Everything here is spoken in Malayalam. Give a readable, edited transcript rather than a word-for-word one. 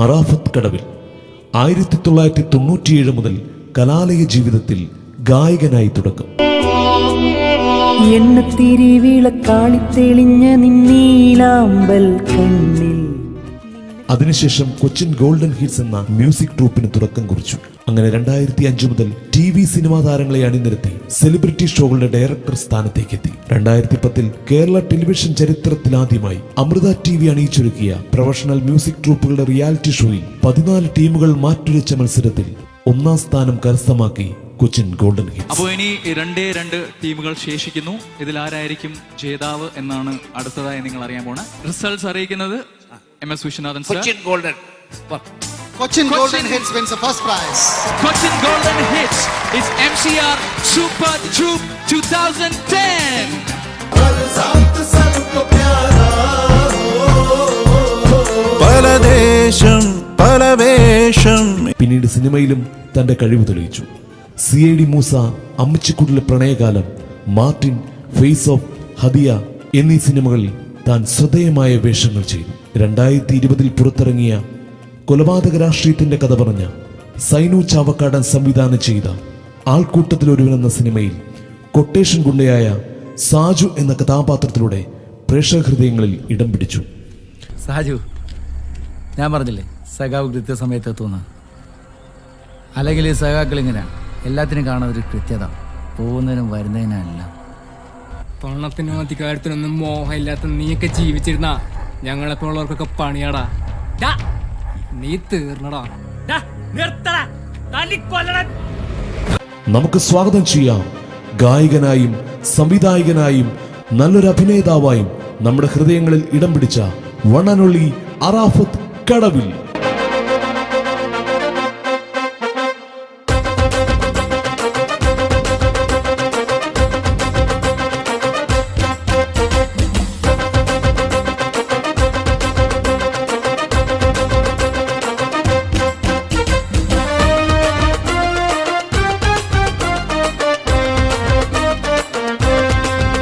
അറാഫത്ത് കടവിൽ 1997 മുതൽ കലാലയ ജീവിതത്തിൽ ഗായകനായി തുടക്കം. എണ്ണത്തിരിവിളക്കാളിത്തെളിഞ്ഞ നിന്നീലാമ്പൽ കണ്ണിൽ. അതിനുശേഷം കൊച്ചിൻ ഗോൾഡൻ ഹിറ്റ്സ് എന്ന മ്യൂസിക് ട്രൂപ്പിന് തുടക്കം കുറിച്ചു. അങ്ങനെ 2005 മുതൽ TV സിനിമാ താരങ്ങളെ അണിനിരത്തി സെലിബ്രിറ്റി ഷോകളുടെ ഡയറക്ടർ സ്ഥാനത്തേക്ക് എത്തി. 2010 കേരള ടെലിവിഷൻ ചരിത്രത്തിലാദ്യമായി അമൃത TV അണിയിച്ചൊരുക്കിയ പ്രൊഫഷണൽ മ്യൂസിക് ട്രൂപ്പുകളുടെ റിയാലിറ്റി ഷോയിൽ 14 ടീമുകൾ മാറ്റുരച്ച മത്സരത്തിൽ 1ാം സ്ഥാനം കരസ്ഥമാക്കി കൊച്ചിൻ ഗോൾഡൻ ഹിറ്റ്സ്. അപ്പോൾ ഇനി 2 ടീമുകൾ ശേഷിക്കുന്നു. ഇതിൽ ആരായിരിക്കും ജേതാവ് എന്നാണ് അടുത്തതായി നിങ്ങൾ അറിയാൻ പോണ. റിസൾട്ട്സ് അറിയിക്കുന്നത് MS Viswanathan sir. Cochin Golden Hits wins the first prize. Cochin Golden Hits is MCR Super Troop 2010. പലദേശം പലവേഷം. പിന്നീട് സിനിമയിലും തന്റെ കഴിവ് തെളിയിച്ചു. CID മൂസ, അമ്മച്ചിക്കുട്ടിലെ Pranayakalam, Martin, face off, Hadiya എന്നീ സിനിമകളിൽ താൻ ശ്രദ്ധേയമായ വേഷങ്ങൾ ചെയ്തു. 2020 പുറത്തിറങ്ങിയ കൊലപാതക രാഷ്ട്രീയത്തിന്റെ കഥ പറഞ്ഞ സൈനു ചാവക്കാടൻ സംവിധാനം ചെയ്ത ആൾക്കൂട്ടത്തിലൊരുവൻ എന്ന സിനിമയിൽ കൊട്ടേഷൻ ഗുണ്ടയായ സാജു എന്ന കഥാപാത്രത്തിലൂടെ പ്രേക്ഷക ഹൃദയങ്ങളിൽ ഇടം പിടിച്ചു. സാജു, ഞാൻ പറഞ്ഞില്ലേ സഖാവ് കൃത്യസമയത്ത് എത്തുന്ന. അല്ലെങ്കിൽ ഈ സഖാക്കൾ ഇങ്ങനെ എല്ലാത്തിനും കാണാൻ ഒരു കൃത്യത, പോകുന്നതിനും വരുന്നതിനല്ല. പണത്തിനും അധികാരത്തിനൊന്നും മോഹമില്ലാത്ത നീയൊക്കെ ജീവിച്ചിരുന്ന ഞങ്ങളെപ്പോലുള്ളവർക്കൊക്കെ പണിയാടാ. നീ തീർന്നടാ. നമുക്ക് സ്വാഗതം ചെയ്യാം ഗായകനായും സംവിധായകനായും നല്ലൊരു അഭിനേതാവായും നമ്മുടെ ഹൃദയങ്ങളിൽ ഇടം പിടിച്ച വൺ ആൻഡ് ഓൺലി അറാഫത്ത് കടവിൽ.